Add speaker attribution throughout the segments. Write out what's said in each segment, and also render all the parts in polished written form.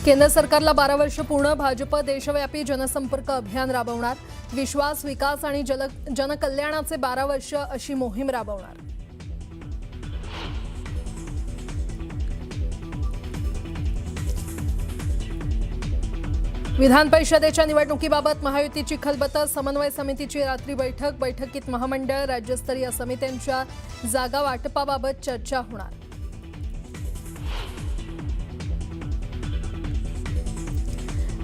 Speaker 1: केंद्र सरकारला 12 वर्ष पूर्ण. भाजप देशव्यापी जनसंपर्क अभियान राबवणार. विश्वास, विकास आणि जनकल्याणाचे 12 वर्ष अशी मोहीम राबवणार. विधान परिषदेच्या निवडणुकीबाबत महायुतीची खलबतं. समन्वय समितीची रात्री बैठकीत महामंडळ राज्यस्तरीय समित्यांच्या जागा वाटपाबाबत चर्चा होणार.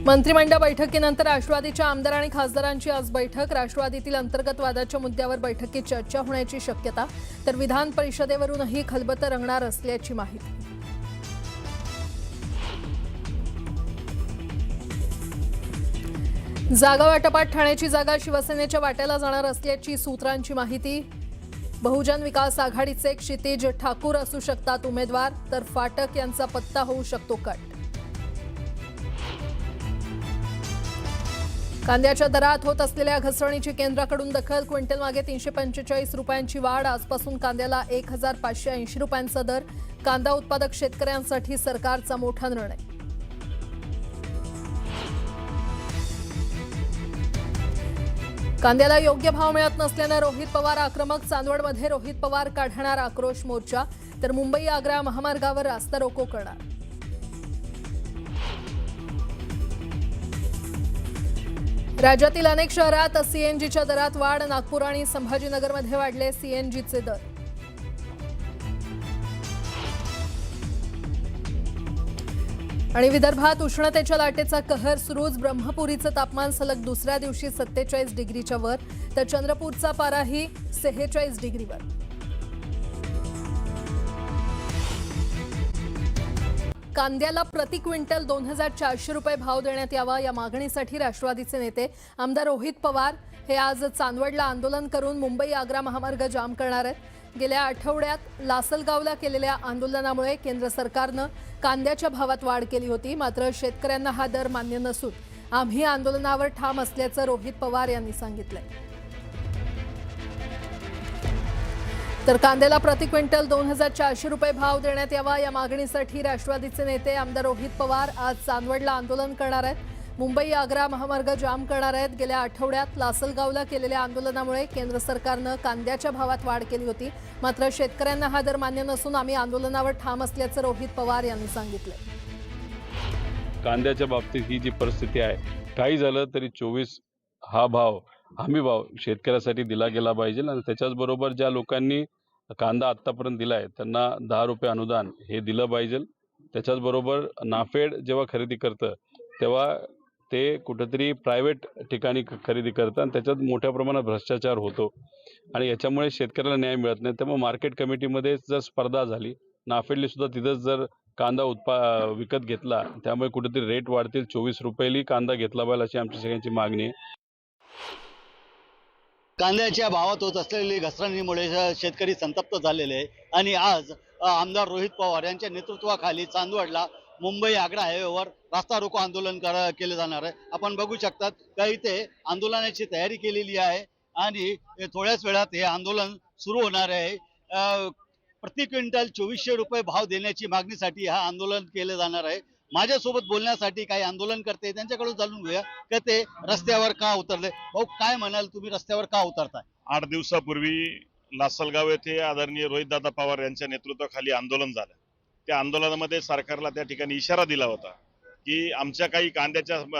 Speaker 1: मंत्रिमंडळ बैठकीनंतर राष्ट्रवादीच्या आमदार आणि खासदारांची आज बैठक. राष्ट्रवादीतील अंतर्गत वादाच्या मुद्द्यावर बैठकीत चर्चा होण्याची शक्यता. तर विधान परिषदेवरूनही खलबतं रंगणार असल्याची माहिती. जागा वाटपात ठाण्याची जागा शिवसेनेच्या वाट्याला जाणार असल्याची सूत्रांची माहिती. बहुजन विकास आघाडीचे क्षितिज ठाकूर असू शकतात उमेदवार. तर फाटक यांचा पत्ता होऊ शकतो कट. कांद्याच्या दरात होत असलेल्या घसरणीची केंद्राकडून दखल. क्विंटल मागे 345 रुपयांची वाढ. आजपासून कांद्याला 1580 रुपयांचा दर. कांदा उत्पादक शेतकऱ्यांसाठी सरकारचा मोठा निर्णय. कांद्याला योग्य भाव मिळत नसल्यानं रोहित पवार आक्रमक. चांदवडमध्ये रोहित पवार काढणार आक्रोश मोर्चा. तर मुंबई आग्रा महामार्गावर रास्ता रोको करणार. राज्यातील अनेक शहरात सीएनजीच्या दरात वाढ. नागपूर आणि संभाजीनगरमध्ये वाढले सीएनजीचे दर. आणि विदर्भात उष्णतेच्या लाटेचा कहर सुरूच. ब्रह्मपुरीचं तापमान सलग दुसऱ्या दिवशी 47 डिग्रीच्या वर. तर चंद्रपूरचा पाराही 46 डिग्रीवर. कांद्याला प्रति क्विंटल 2400 रुपये भाव देण्यात यावा या मागणीसाठी राष्ट्रवादीचे नेते आमदार रोहित पवार हे आज चांदवडला आंदोलन करून मुंबई आग्रा महामार्ग जाम करणार आहेत. गेल्या आठवड्यात लासलगावला केलेल्या आंदोलनामुळे केंद्र सरकारनं कांद्याच्या भावात वाढ केली होती. मात्र शेतकऱ्यांना हा दर मान्य नसून आम्ही आंदोलनावर ठाम असल्याचं रोहित पवार यांनी सांगितलंय. तर कांद्याला प्रति क्विंटल 2400 रुपये भाव देण्यात यावा या मागणीसाठी राष्ट्रवादीचे नेते आमदार रोहित पवार आज चांदवडला आंदोलन करणार आहेत. मुंबई आग्रा महामार्ग जाम करणार आहेत. गेल्या आठवड्यात लासलगावला केलेल्या आंदोलनामुळे केंद्र सरकारनं कांद्याच्या भावात वाढ केली होती. मात्र शेतकऱ्यांना हा दर मान्य नसून आम्ही आंदोलनावर ठाम असल्याचं रोहित पवार यांनी सांगितलंय.
Speaker 2: कांद्याच्या बाबतीत ही जी परिस्थिती आहे, काही झालं तरी 24 हा भाव हमी भाव शेतकऱ्यासाठी दिला गेला पाहिजे. आणि त्याच्याच बरोबर ज्या लोकांनी कांदा आत्तापर्यंत दिलाय त्यांना 10 रुपये अनुदान हे दिलं पाहिजे. त्याच्याच बरोबर नाफेड जेव्हा खरेदी करतं तेव्हा ते कुठेतरी प्रायव्हेट ठिकाणी खरेदी करतात आणि त्याच्यात मोठ्या प्रमाणात भ्रष्टाचार होतो आणि याच्यामुळे शेतकऱ्याला न्याय मिळत नाही. त्यामुळे मार्केट कमिटीमध्ये जर स्पर्धा झाली, नाफेडली सुद्धा तिथंच जर कांदा विकत घेतला, त्यामुळे कुठेतरी रेट वाढतील. 24 रुपयेली कांदा घेतला पाहिजे अशी आमची सगळ्यांची मागणी आहे.
Speaker 3: कांद्याच्या भावात होत असलेली घसरणीमुळे शेतकरी संतप्त झालेले आहे आणि आज आमदार रोहित पवार यांच्या नेतृत्वाखाली चांदवडला मुंबई आग्रा हायवेवर रास्ता रोको आंदोलन केले जाणार आहे. आपण बघू शकतात का इथे आंदोलनाची तयारी केलेली आहे आणि थोड्याच वेळात हे आंदोलन सुरू होणार आहे. प्रति क्विंटल 2400 रुपये भाव देण्याची मागणीसाठी हा आंदोलन केले जाणार आहे. माझ्यासोबत बोलण्यासाठी काही आंदोलन करते त्यांच्याकडून जाणून घेऊया की ते रस्त्यावर का उतरले. भाऊ, काय म्हणाल तुम्ही, रस्त्यावर का उतरताय?
Speaker 4: 8 दिवसापूर्वी लासलगाव येथे आदरणीय रोहितदादा पवार यांच्या नेतृत्वाखाली आंदोलन झालं. त्या आंदोलनामध्ये सरकारला त्या ठिकाणी इशारा दिला होता की आमच्या काही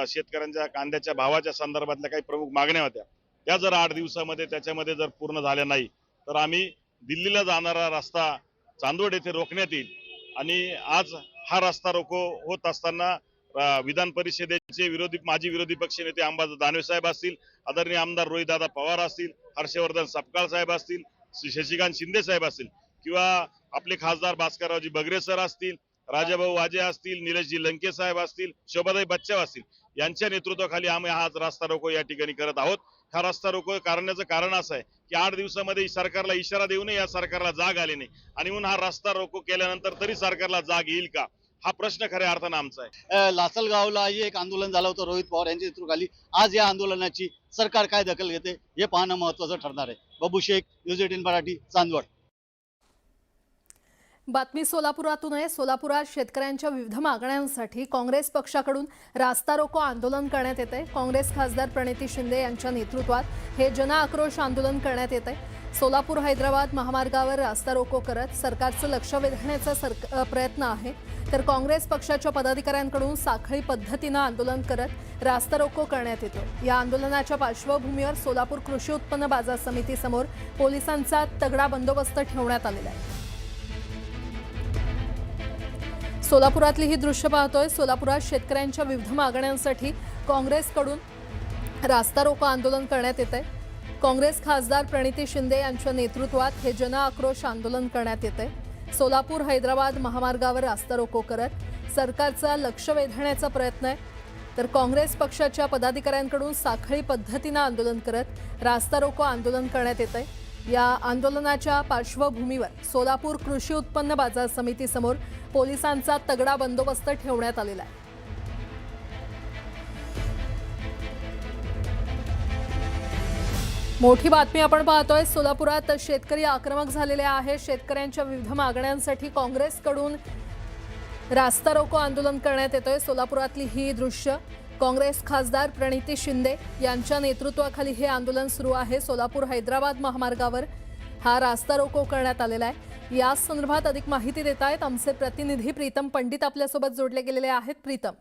Speaker 4: शेतकऱ्यांच्या कांद्याच्या भावाच्या संदर्भातल्या काही प्रमुख मागण्या होत्या, त्या जर 8 दिवसामध्ये त्याच्यामध्ये जर पूर्ण झाल्या नाही तर आम्ही दिल्लीला जाणारा रस्ता चांदवड येथे रोखण्यात येईल. आणि आज हा रस्ता रोको होत असताना विधान परिषदेचे माजी विरोधी पक्षनेते अंबादास दानवे साहेब असतील, आदरणीय आमदार रोहितदादा पवार असतील, हर्षवर्धन सपकाळ साहेब असतील, शशिकांत शिंदे साहेब असतील किंवा आपले खासदार भास्कररावजी बगरे सर असतील, राजाभाऊ वाजे असतील, निलेशजी लंके साहेब असतील, शोभाताई बच्चाव असतील, यांच्या नेतृत्वाखाली आम्ही हा रस्ता रोको या ठिकाणी करत आहोत. हा रस्ता रोको करण्याचं कारण असं आहे की 8 दिवसामध्ये सरकारला इशारा देऊनही या सरकारला जाग आली नाही आणि म्हणून हा रस्ता रोको केल्यानंतर तरी सरकारला जाग येईल का, हा प्रश्न खऱ्या अर्थानं आमचा आहे.
Speaker 3: लासलगावला एक आंदोलन झालं होतं रोहित पवार यांच्या नेतृत्वाखाली. आज या आंदोलनाची सरकार काय दखल घेते हे पाहणं महत्त्वाचं ठरणार आहे. बाबू शेख, न्यूज 18 मराठी, चांदवड.
Speaker 1: बातमी सोलापुरातून आहे. सोलापुरात शेतकऱ्यांच्या विविध मागण्यांसाठी काँग्रेस पक्षाकडून रास्ता रोको आंदोलन करण्यात येत आहे. काँग्रेस खासदार प्रणिती शिंदे यांच्या नेतृत्वात हे जन आक्रोश आंदोलन करण्यात येत आहे. सोलापूर हैदराबाद महामार्गावर रास्ता रोको करत सरकारचं लक्ष वेधण्याचा प्रयत्न आहे. तर काँग्रेस पक्षाच्या पदाधिकाऱ्यांकडून साखळी पद्धतीनं आंदोलन करत रास्ता रोको करण्यात येतो. या आंदोलनाच्या पार्श्वभूमीवर सोलापूर कृषी उत्पन्न बाजार समितीसमोर पोलिसांचा तगडा बंदोबस्त ठेवण्यात आलेला आहे. सोलापुरातली ही दृश्य पाहतोय. सोलापुरात शेतकऱ्यांच्या विविध मागण्यांसाठी काँग्रेसकडून रास्ता रोको आंदोलन करण्यात येत आहे. काँग्रेस खासदार प्रणिती शिंदे यांच्या नेतृत्वात हे जन आक्रोश आंदोलन करण्यात येत आहे. सोलापूर हैदराबाद महामार्गावर रास्ता रोको करत सरकारचा लक्ष वेधण्याचा प्रयत्न आहे. तर काँग्रेस पक्षाच्या पदाधिकाऱ्यांकडून साखळी पद्धतीनं आंदोलन करत रास्ता रोको आंदोलन करण्यात येत आहे. या आंदोलनाच्या पार्श्वभूमीवर सोलापूर कृषी उत्पन्न बाजार समितीसमोर पोलिसांचा तगडा बंदोबस्त ठेवण्यात आलेला आहे. मोठी बातमी आपण पाहतोय. सोलापुरात शेतकरी आक्रमक झालेले आहे. शेतकऱ्यांच्या विविध मागण्यांसाठी काँग्रेसकडून रास्ता रोको आंदोलन करण्यात येतोय. सोलापुरातली ही दृश्य. काँग्रेस खासदार प्रणिती शिंदे यांच्या नेतृत्वाखाली हे आंदोलन सुरू आहे. सोलापूर हैदराबाद महामार्गावर हा रास्ता रोको करण्यात आलेला आहे. या संदर्भात अधिक माहिती देत आहेत आमचे प्रतिनिधी प्रीतम पंडित आपल्यासोबत जोडले गेलेले आहेत. प्रीतम,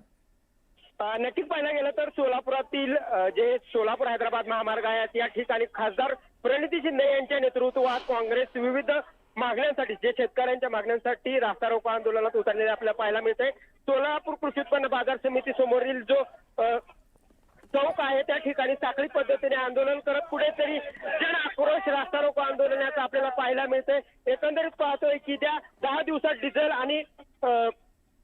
Speaker 5: नक्कीच पाहायला गेलं तर सोलापुरातील जे सोलापूर हैदराबाद महामार्ग आहे या ठिकाणी खासदार प्रणिती शिंदे यांच्या नेतृत्वात काँग्रेस विविध मागण्यांसाठी जे शेतकऱ्यांच्या मागण्यांसाठी रास्ता रोको आंदोलनात उतरलेले आपल्याला पाहायला मिळते. सोलापूर कृषी उत्पन्न बाजार समिती समोरील जो चौक आहे त्या ठिकाणी साखळी पद्धतीने आंदोलन करत कुठेतरी जन आक्रोश रास्ता रोको आंदोलनाचं आपल्याला पाहायला मिळते. एकंदरीत पाहतोय की त्या 10 दिवसात डिझेल आणि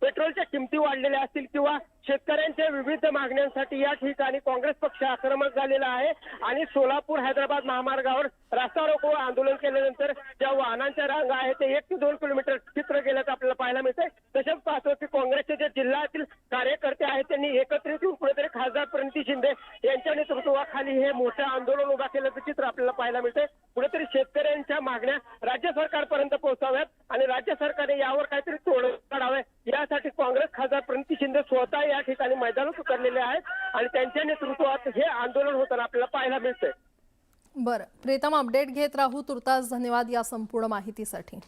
Speaker 5: पेट्रोलच्या किमती वाढलेल्या असतील किंवा शेतकऱ्यांच्या विविध मागण्यांसाठी या ठिकाणी काँग्रेस पक्ष आक्रमक झालेला आहे आणि सोलापूर हैदराबाद महामार्गावर रास्ता रोको आंदोलन केल्यानंतर ज्या वाहनांच्या रांगा आहेत ते 1 ते 2 किलोमीटर चित्र गेल्याचं आपल्याला पाहायला मिळतंय. तसेच पाहतो की काँग्रेसचे जे जिल्ह्यातील कार्यकर्ते आहेत त्यांनी एकत्रित येऊन कुठेतरी खासदार प्रणिती शिंदे यांच्या नेतृत्वाखाली हे मोठं आंदोलन उभा केल्याचं चित्र आपल्याला पाहायला मिळतंय. कुठेतरी शेतकऱ्यांच्या मागण्या राज्य सरकारपर्यंत पोहोचाव्यात आणि राज्य सरकारने यावर काहीतरी तोडगा काढावे यासाठी काँग्रेस खासदार प्रणिती शिंदे स्वतः या ठिकाणी मैदानात उतरलेले आहेत आणि त्यांच्या नेतृत्वात हे आंदोलन होताना आपल्याला पाहायला मिळतंय.
Speaker 1: बरं प्रीतम, अपडेट घेत राहू. तुर्तास धन्यवाद या संपूर्ण माहितीसाठी.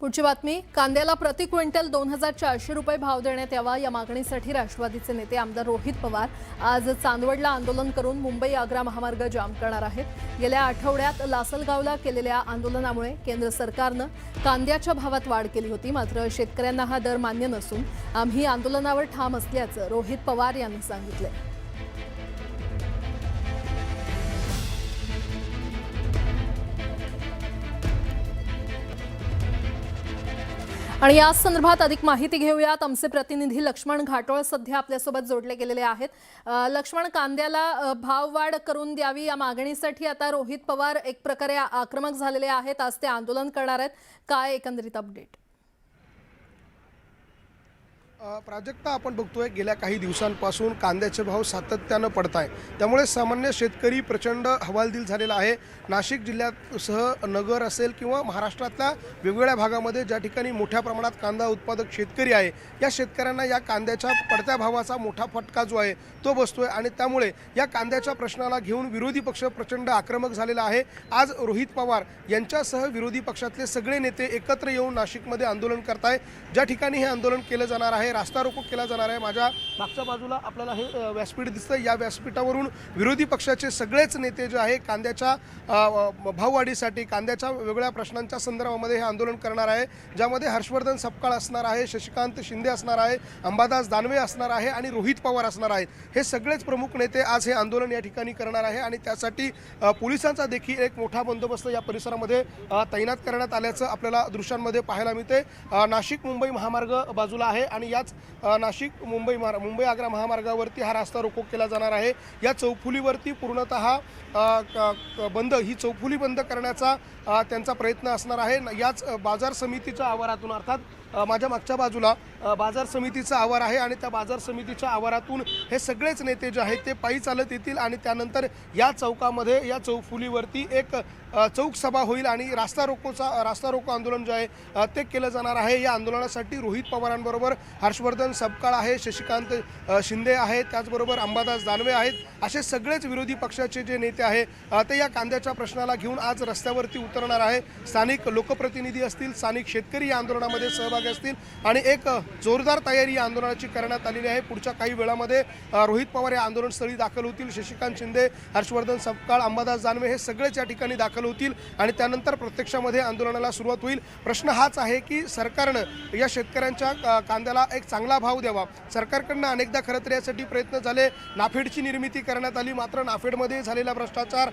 Speaker 1: पुढची बातमी. कांद्याला प्रति क्विंटल 2400 रुपये भाव देण्यात यावा या मागणीसाठी राष्ट्रवादीचे नेते आमदार रोहित पवार आज चांदवडला आंदोलन करून मुंबई आग्रा महामार्ग जाम करणार आहेत. गेल्या आठवड्यात लासलगावला केलेल्या आंदोलनामुळे केंद्र सरकारनं कांद्याच्या भावात वाढ केली होती. मात्र शेतकऱ्यांना हा दर मान्य नसून आम्ही आंदोलनावर ठाम असल्याचं रोहित पवार यांनी सांगितलं. आणि या संदर्भात अधिक माहिती घेऊयात. आमचे प्रतिनिधी लक्ष्मण घाटोळ सध्या आपल्यासोबत जोडले गेलेले आहेत. लक्ष्मण, कांद्याला भाववाढ करून द्यावी या मागणीसाठी आता रोहित पवार एक प्रकारे आक्रमक झालेले आहेत. आज ते आंदोलन करणार आहेत. काय एकंदरीत अपडेट?
Speaker 6: प्राजक्ता, आपण बघतोय गेल्या काही दिवसांपासून कांद्याचे भाव सातत्यानं पडत आहे. त्यामुळे सामान्य शेतकरी प्रचंड हवालदिल झालेला आहे. नाशिक जिल्ह्यासह नगर असेल किंवा महाराष्ट्रातल्या वेगवेगळ्या भागामध्ये ज्या ठिकाणी मोठ्या प्रमाणात कांदा उत्पादक शेतकरी आहे या शेतकऱ्यांना या कांद्याच्या पडत्या भावाचा मोठा फटका जो आहे तो बसतोय आणि त्यामुळे या कांद्याच्या प्रश्नाला घेऊन विरोधी पक्ष प्रचंड आक्रमक झालेला आहे. आज रोहित पवार यांच्यासह विरोधी पक्षातले सगळे नेते एकत्र येऊन नाशिकमध्ये आंदोलन करताय. ज्या ठिकाणी हे आंदोलन केलं जाणार आहे, रास्ता रोको केला जाणार आहे. माझ्या मागच्या बाजूला आपल्याला हे व्यासपीठ दिसतं. या व्यासपीठावरून विरोधी पक्षाचे सगळेच नेते जे आहे कांद्याच्या भाववाढीसाठी, कांद्याच्या वेगवेगळ्या प्रश्नांच्या संदर्भामध्ये हे आंदोलन करणार आहे. ज्यामध्ये हर्षवर्धन सपकाळ असणार आहे, शशिकांत शिंदे असणार आहे, अंबादास दानवे असणार आहे आणि रोहित पवार असणार आहेत. हे सगळेच प्रमुख नेते आज हे आंदोलन या ठिकाणी करणार आहे आणि त्यासाठी पोलिसांचा देखील एक मोठा बंदोबस्त या परिसरामध्ये तैनात करण्यात आल्याचं आपल्याला दृश्यांमध्ये पाहायला मिळते. नाशिक मुंबई महामार्ग बाजूला आहे आणि या याच नाशिक मुंबई आग्रा महामार्गावरती हा रास्ता रोको केला जाणार आहे। या चौफुलीवरती पूर्णतः बंद ही चौफुली बंद करण्याचा त्यांचा प्रयत्न असणार आहे। याच बाजार समितीच्या आवारातून अर्थात माझ्या मागच्या बाजूला बाजार समितीचा आवार आहे आणि त्या बाजार समितीच्या आवारातून हे सगळेच नेते जे आहेत ते पायी चालत येतील आणि त्यानंतर या चौकामध्ये या चौफुलीवरती एक चौक सभा होईल आणि रास्ता रोको आंदोलन जे आहे ते केलं जाणार आहे। या आंदोलनासाठी रोहित पवारांबरोबर हर्षवर्धन सपकाळ आहे, शशिकांत शिंदे आहेत, त्याचबरोबर अंबादास दानवे आहेत, असे सगळेच विरोधी पक्षाचे जे नेते आहे ते या कांद्याच्या प्रश्नाला घेऊन आज रस्त्यावरती उतरणार आहे। स्थानिक लोकप्रतिनिधी असतील, स्थानिक शेतकरी या आंदोलनामध्ये सहभागी असतील आणि एक जोरदार तयारी या आंदोलनाची करण्यात आलेली आहे। पुढच्या काही वेळामध्ये रोहित पवार या आंदोलनस्थळी दाखल होतील, शशिकांत शिंदे, हर्षवर्धन सपकाळ, अंबादास दानवे हे सगळेच या ठिकाणी दाखल होतील आणि त्यानंतर प्रत्यक्षामध्ये आंदोलनाला सुरुवात होईल। प्रश्न हाच आहे की सरकारनं या शेतकऱ्यांच्या कांद्याला एक चांगला भाव द्यावा। सरकारकडनं अनेकदा खरं तर यासाठी प्रयत्न झाले, नाफेडची निर्मिती करण्यात आली, मात्र नाफेडमध्ये झालेला भ्रष्टाचार,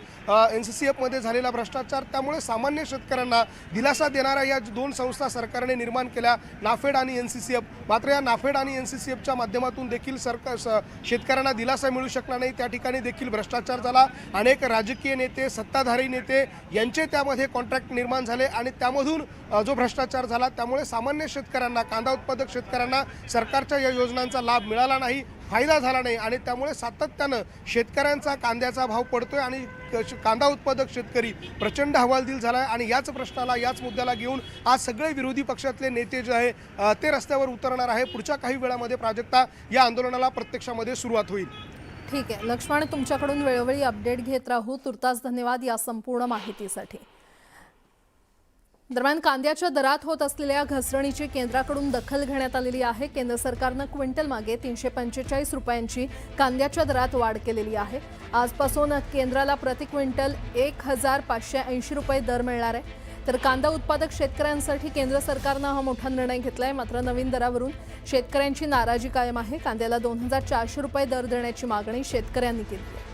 Speaker 6: NCCF मध्ये झालेला भ्रष्टाचार, त्यामुळे सामान्य शेतकऱ्यांना दिलासा देणाऱ्या या दोन संस्था सरकारने निर्माण केल्या, नाफेड आणि NCCF। मात्र या नाफेड आणि NCCFच्या माध्यमातून देखील शेतकऱ्यांना दिलासा मिळू शकला नाही। त्या ठिकाणी देखील भ्रष्टाचार झाला, अनेक राजकीय नेते, सत्ताधारी नेते यांचे त्यामध्ये कॉन्ट्रॅक्ट निर्माण झाले आणि त्यामधून जो भ्रष्टाचार झाला त्यामुळे सामान्य शेतकऱ्यांना, कांदा उत्पादक शेतकऱ्यांना सरकारच्या या योजनांचा लाभ मिळाला नाही, फायदा झाला नाही आणि त्यामुळे सातत्यानं शेतकऱ्यांचा कांद्याचा भाव पडतोय आणि कांदा उत्पादक शेतकरी प्रचंड हवालदिल झाला आहे आणि याच प्रश्नाला, याच मुद्द्याला घेऊन आज सगळे विरोधी पक्षातले नेते जे आहे ते रस्त्यावर उतरणार आहे। पुढच्या काही वेळामध्ये प्राजक्ता या आंदोलनाला प्रत्यक्षामध्ये सुरुवात होईल।
Speaker 1: ठीक आहे लक्ष्मण, तुमच्याकडून वेळोवेळी अपडेट घेत राहू। तुर्तास धन्यवाद या संपूर्ण माहितीसाठी। दरम्यान कांद्याच्या दरात होत असलेल्या घसरणीची केंद्राकडून दखल घेण्यात आलेली आहे। केंद्र सरकारनं क्विंटल मागे 345 रुपयांची कांद्याच्या दरात वाढ केलेली आहे। आजपासून केंद्राला प्रति क्विंटल 1580 रुपये दर मिळणार आहे। तर कांदा उत्पादक शेतकऱ्यांसाठी केंद्र सरकारनं हा मोठा निर्णय घेतलाय। मात्र नवीन दरावरून शेतकऱ्यांची नाराजी कायम आहे। कांद्याला 2400 रुपये दर देण्याची मागणी शेतकऱ्यांनी केली आहे।